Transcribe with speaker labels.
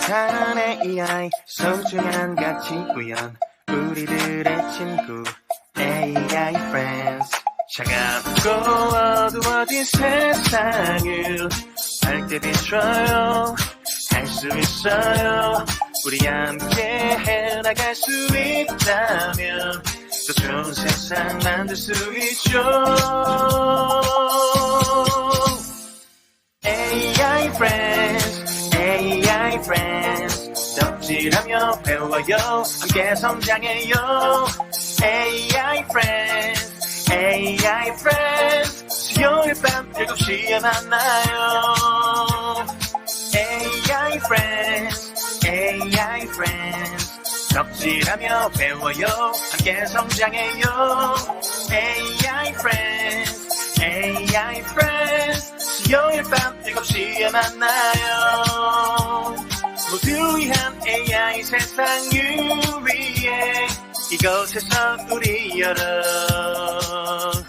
Speaker 1: 사랑하는 AI 소중한 가치 구현 우리들의 친구 AI friends 차갑고 어두워진 세상을 밝게 비춰요 할 수 있어요 우리 함께 해나갈 수 있다면 더 좋은 세상 만들 수 있죠 AI friends AI friends 덕질하며 배워요 함께 성장해요 AI friends AI friends 수요일 밤 7시에 만나요 AI friends AI friends 덕질하며 배워요 함께 성장해요 AI friends AI friends 수요일 밤 7시에 만나요 모두 위한 AI 세상을 위해 이곳에서 우리 열어가요